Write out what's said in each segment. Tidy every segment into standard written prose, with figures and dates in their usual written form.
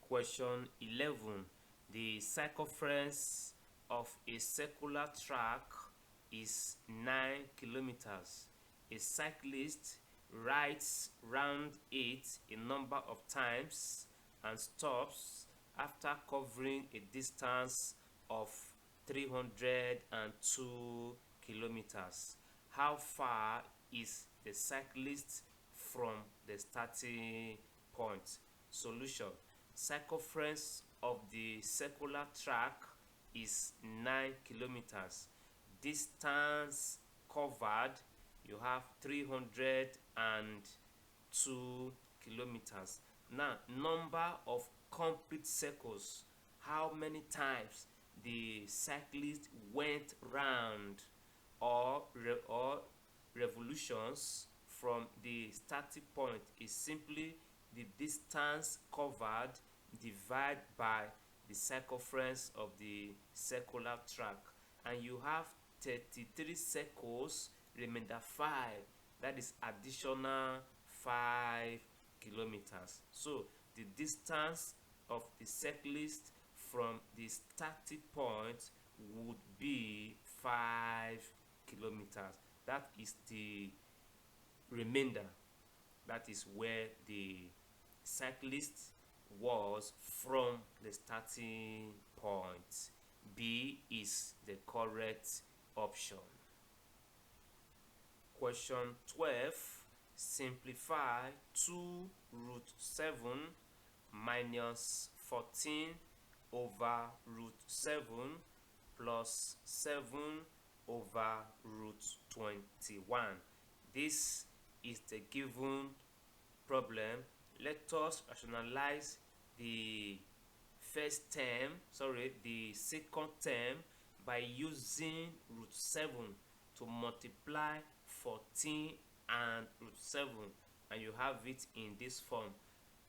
Question 11. The circumference of a circular track is 9 kilometers. A cyclist rides round it a number of times and stops after covering a distance of 302 kilometers. How far is the cyclist from the starting point? Solution: circumference of the circular track is 9 kilometers. Distance covered, you have 302 kilometers. Now, number of complete circles, how many times the cyclist went round or revolutions from the starting point is simply the distance covered divided by the circumference of the circular track, and you have 33 circles, remainder 5, that is additional 5 kilometers. So the distance of the cyclist from the starting point would be 5 kilometers. That is the remainder. That is where the cyclist was from the starting point. B is the correct option. Question 12. Simplify 2 root 7 minus 14 over root 7 plus 7 over root 21. This is the given problem. Let us rationalize the second term by using root 7 to multiply 14 and root 7, and you have it in this form.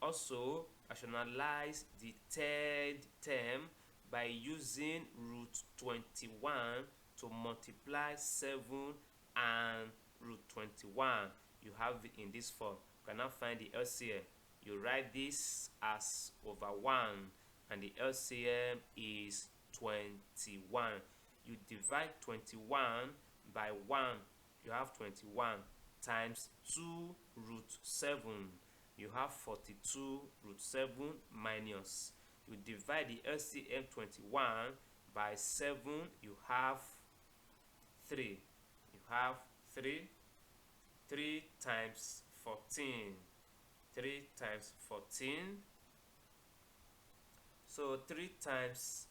Also, rationalize the third term by using root 21 to multiply 7 and root 21. You have it in this form. You can now find the LCM. You write this as over 1, and the LCM is 21. You divide 21 by 1. You have 21 times 2 root 7. You have 42 root 7 minus. You divide the LCM 21 by 7. You have 3. You have 3. 3 times 14. 3 times 14. So 3 times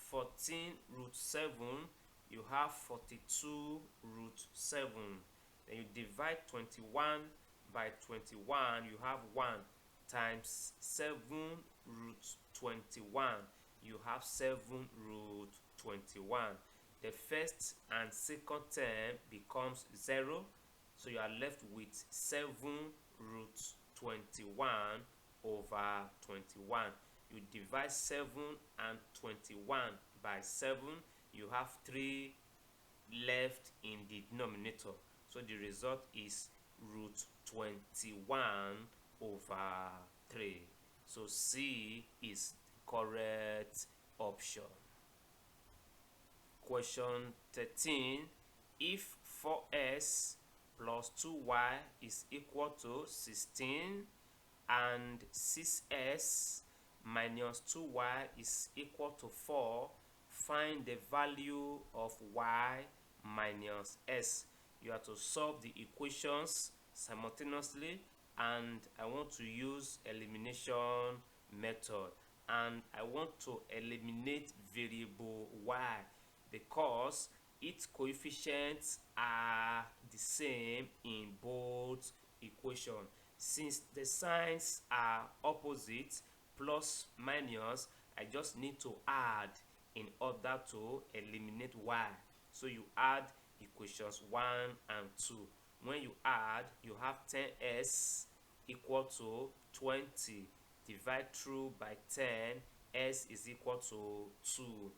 14 root 7, you have 42 root 7. Then you divide 21 by 21, you have 1 times 7 root 21. You have 7 root 21. The first and second term becomes 0. So you are left with 7 root 21 over 21. You divide 7 and 21 by 7. You have 3 left in the denominator. So the result is root 21 over 3. So C is the correct option. Question 13. If 4s plus 2y is equal to 16 and 6s minus 2y is equal to 4, find the value of y minus s. You have to solve the equations simultaneously, and I want to use elimination method, and I want to eliminate variable y because its coefficients are the same in both equations. Since the signs are opposite, plus minus, I just need to add in order to eliminate y. So you add equations 1 and 2. When you add, you have 10s equal to 20. Divide through by 10, s is equal to 2.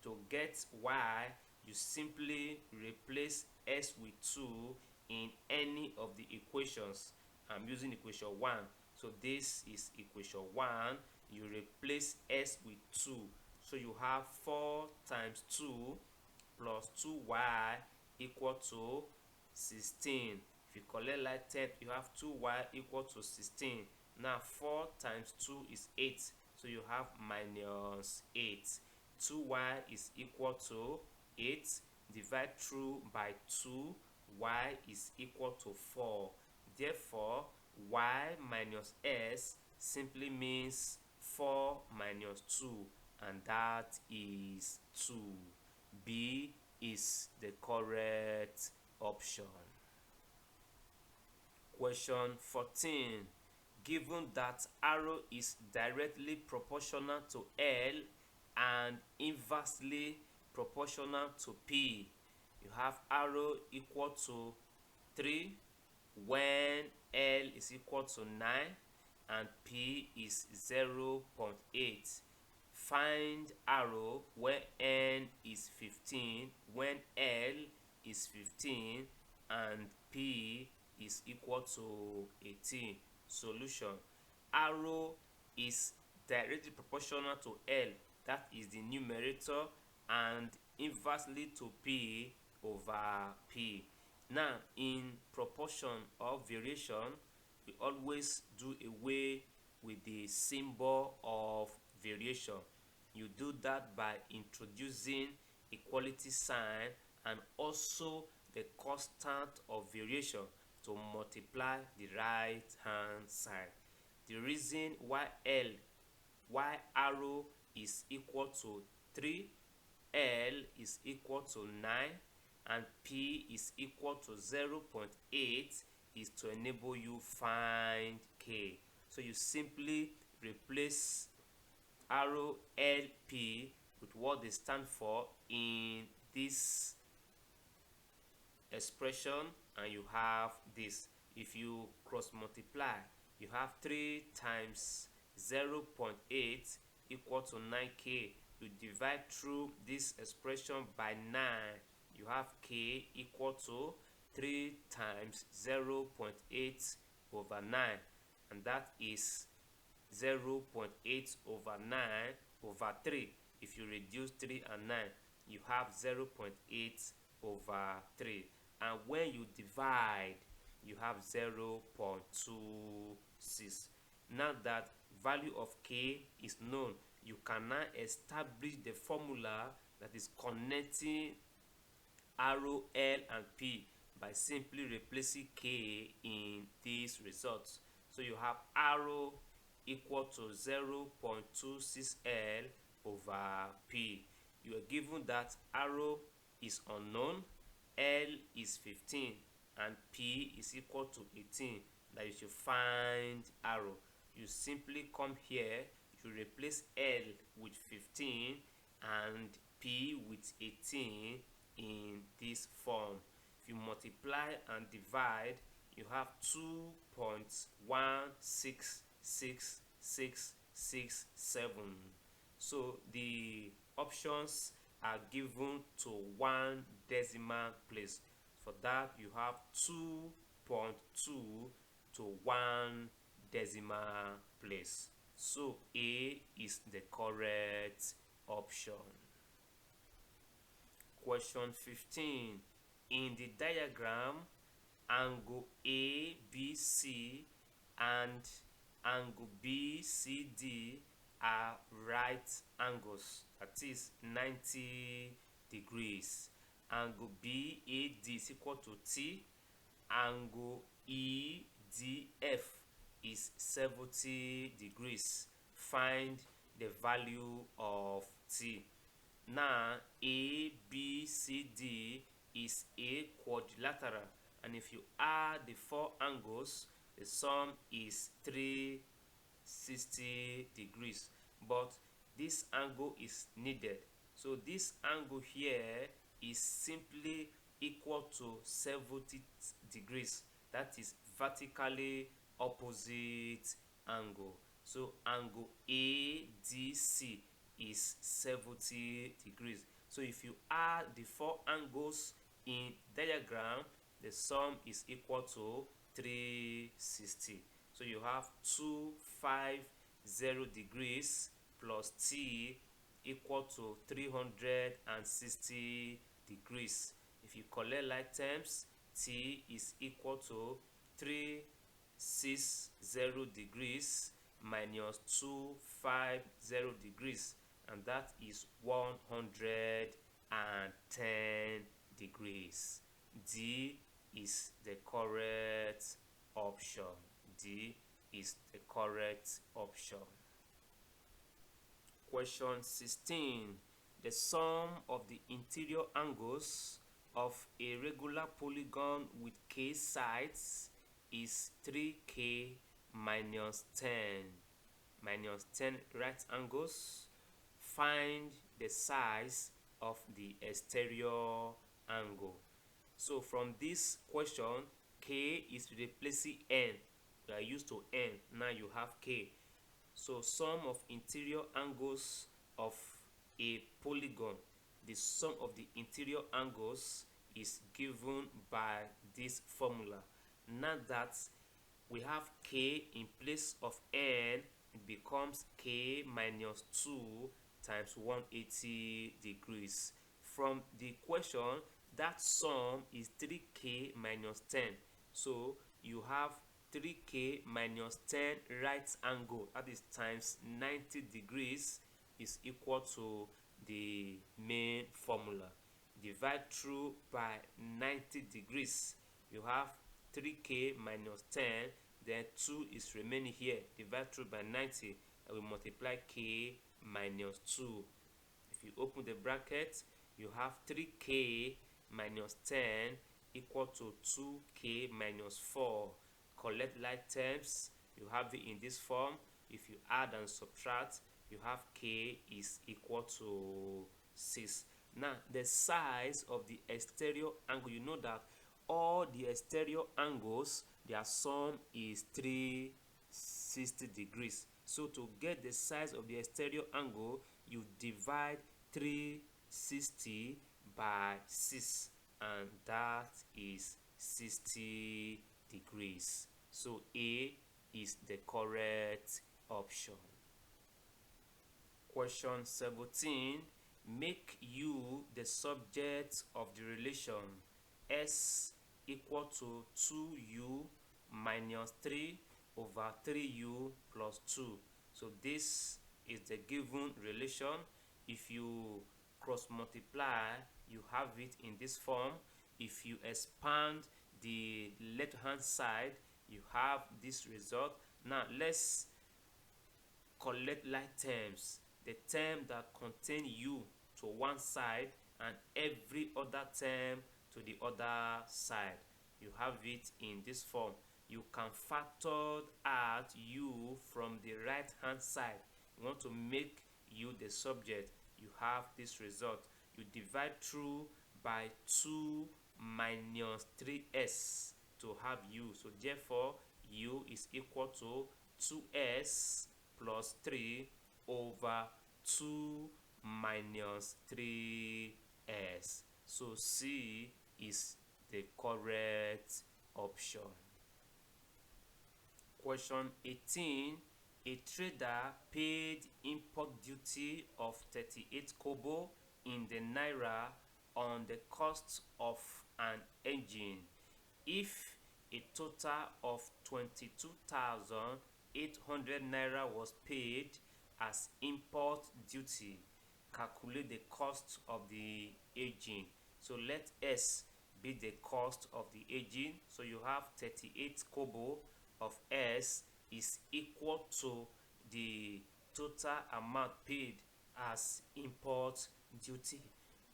To get y, you simply replace s with 2 in any of the equations. I'm using equation 1. So this is equation 1. You replace s with 2. So you have 4 times 2 plus 2y equal to 16. If you collect like 10, you have 2y equal to 16. Now 4 times 2 is 8. So you have minus 8. 2y is equal to 8. Divide through by 2. Y is equal to 4. Therefore, y minus s simply means 4 minus 2, and that is 2. B is the correct option. Question 14. Given that arrow is directly proportional to L and inversely proportional to P, you have arrow equal to 3 when L is equal to 9 and P is 0.8. Find arrow when N is 15, when L is 15 and P is equal to 18. Solution. Arrow is directly proportional to L, that is the numerator, and inversely to P over P. Now, in proportion or variation, we always do away with the symbol of variation. You do that by introducing equality sign and also the constant of variation to multiply the right hand side. The reason why arrow is equal to 3, L is equal to 9, and P is equal to 0.8 is to enable you find K. So you simply replace arrow LP with what they stand for in this expression, and you have this. If you cross multiply, you have 3 times 0.8 equal to 9k. You divide through this expression by 9, you have k equal to 3 times 0.8 over 9, and that is 0.8 over 9 over 3. If you reduce 3 and 9, you have 0.8 over 3. And when you divide, you have 0.26. Now that value of k is known, you can now establish the formula that is connecting arrow L and P by simply replacing k in these results. So you have arrow equal to 0.26L over P. You are given that arrow is unknown, L is 15, and P is equal to 18. That you should find arrow. You simply come here, you replace L with 15 and P with 18 in this form. If you multiply and divide, you have 2.16667. So the options are given to 1 decimal place. For that, you have 2.2 to 1 decimal place. So A is the correct option. Question 15. In the diagram, angle ABC and angle BCD are right angles, that is 90 degrees. Angle BAD is equal to T. Angle EDF is 70 degrees. Find the value of T. Now, ABCD is a quadrilateral, and if you add the 4 angles, the sum is 360 degrees. But this angle is needed. So this angle here is simply equal to 70 degrees. That is vertically opposite angle. So angle ADC is 70 degrees. So if you add the 4 angles in diagram, the sum is equal to 360. So So you have 250 degrees plus T equal to 360 degrees. If you collect like terms, T is equal to 360 degrees minus 250 degrees, and that is 110 degrees. D is the correct option. D is the correct option. Question 16. The sum of the interior angles of a regular polygon with k sides is 3k minus 10. Minus 10 right angles. Find the size of the exterior angle. So from this question, k is replacing n. We are used to n. Now you have k. So sum of interior angles of a polygon. The sum of the interior angles is given by this formula. Now that we have k in place of n, it becomes k minus 2 times 180 degrees. From the question, that sum is 3k minus 10. So you have 3k minus 10 right angle, that is times 90 degrees, is equal to the main formula. Divide through by 90 degrees. You have 3k minus 10, then 2 is remaining here. Divide through by 90, and we multiply k minus 2. If you open the bracket, you have 3k minus 10 equal to 2k minus 4. Collect like terms, you have it in this form. If you add and subtract, you have k is equal to 6. Now the size of the exterior angle, you know that all the exterior angles, their sum is 360 degrees. So to get the size of the exterior angle, you divide 360 by 6, and that is 60 degrees. So A is the correct option. Question 17. Make U the subject of the relation S equal to 2U minus 3 over 3U plus 2. So this is the given relation. If you cross multiply, you have it in this form. If you expand the left hand side, you have this result. Now let's collect like terms. The term that contain U to one side and every other term to the other side. You have it in this form. You can factor out U from the right hand side. You want to make U the subject. You have this result. You divide through by 2 minus 3s to have U. So therefore, U is equal to 2s plus 3 over 2 minus 3s. So C is the correct option. Question 18. A trader paid import duty of 38 kobo in the naira on the cost of an engine. If a total of 22,800 naira was paid as import duty, calculate the cost of the engine. So let S be the cost of the engine. So you have 38 kobo of S is equal to the total amount paid as import duty.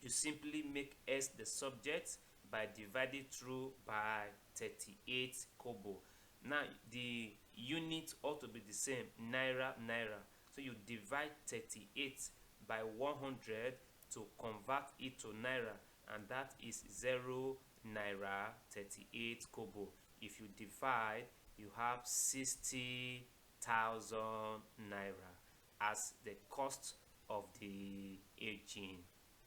You simply make S the subject by dividing through by 38 kobo. Now the unit ought to be the same, naira. So you divide 38 by 100 to convert it to naira, and that is 0 naira 38 kobo. If you divide, you have 60,000 naira as the cost of the engine.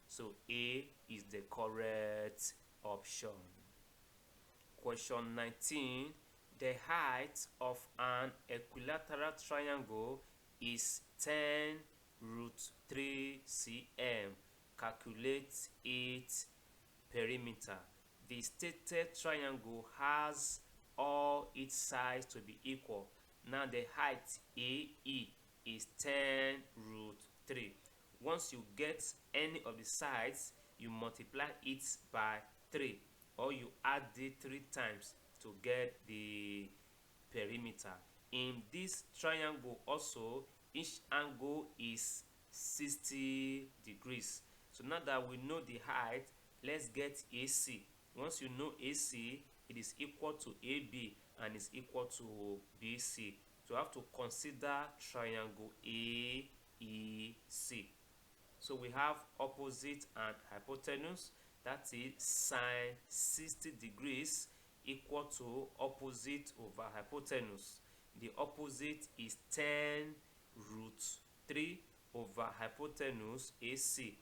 So A is the correct option. Question 19. The height of an equilateral triangle is 10 root 3 cm. Calculate its perimeter. The stated triangle has all its sides to be equal. Now the height AE is 10 root 3. Once you get any of the sides, you multiply it by 3, or you add it 3 times to get the perimeter. In this triangle also, each angle is 60 degrees. So now that we know the height, let's get AC. Once you know AC, it is equal to AB and is equal to BC. So you have to consider triangle AEC. So we have opposite and hypotenuse, that is sine 60 degrees equal to opposite over hypotenuse. The opposite is 10 root 3 over hypotenuse AC.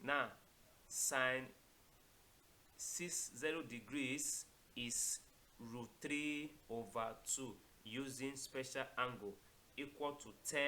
Now sine 60 degrees is root 3 over 2 using special angle equal to 10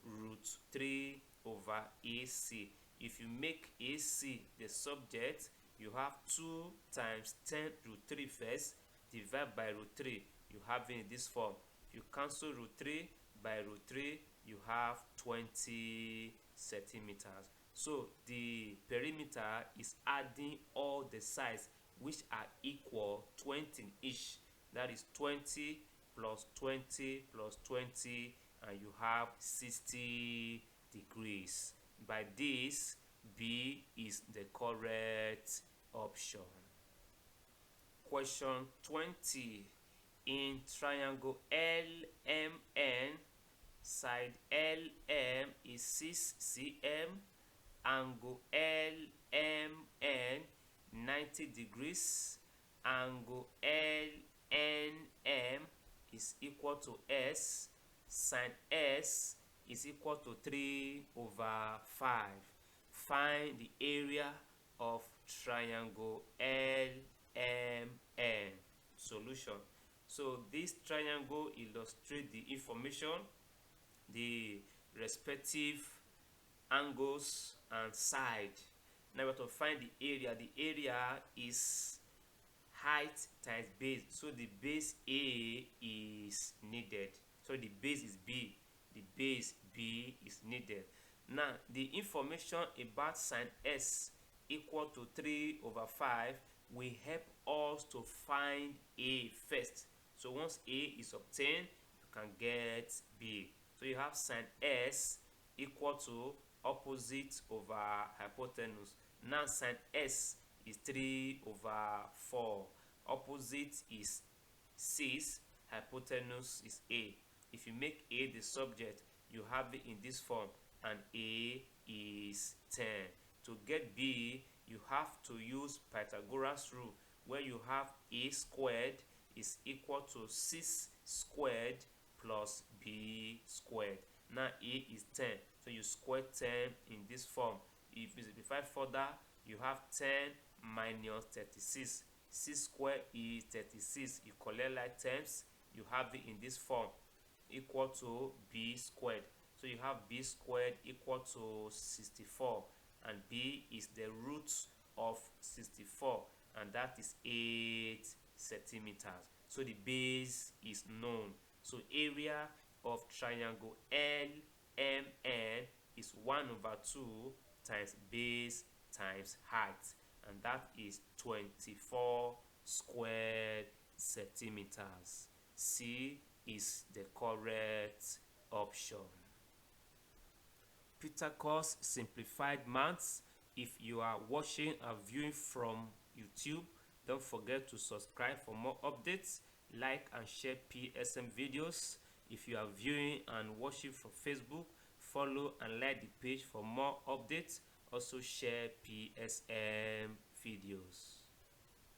root 3 over AC. If you make AC the subject, you have 2 times 10 root 3 first, divide by root 3, you have it in this form. If you cancel root 3 by root 3, you have 20 centimeters. So the perimeter is adding all the sides which are equal 20 each. That is 20 plus 20 plus 20, and you have 60 degrees. By this, B is the correct option. Question 20. In triangle LMN, side LM is 6 cm, angle LMN 90 degrees, angle LNM is equal to S, sin S is equal to 3 over 5. Find the area of triangle LMN. Solution. So this triangle illustrates the information, the respective angles and side. Now we have to find the area. The area is height times base. So the base A is needed. So the base is B. The base B is needed. Now the information about sin S equal to 3 over 5 will help us to find A first. So once A is obtained, you can get B. So you have sin S equal to opposite over hypotenuse. Now sin S is 3 over 4. Opposite is 6, hypotenuse is A. If you make A the subject, you have it in this form, and A is 10. To get B, you have to use Pythagoras rule, where you have A squared is equal to 6 squared plus B squared. Now A is 10, so you square 10 in this form. If you simplify further, you have 10 minus 36. 6 squared is 36. You collect like terms, you have it in this form, equal to B squared. So you have B squared equal to 64, and B is the root of 64, and that is 8 centimeters. So the base is known. So area of triangle LMN is 1 over 2 times base times height, and that is 24 squared centimeters. C is the correct option. Pythagoras simplified maths. If you are watching and viewing from YouTube, don't forget to subscribe for more updates, like and share PSM videos. If you are viewing and watching from Facebook, follow and like the page for more updates. Also share PSM videos.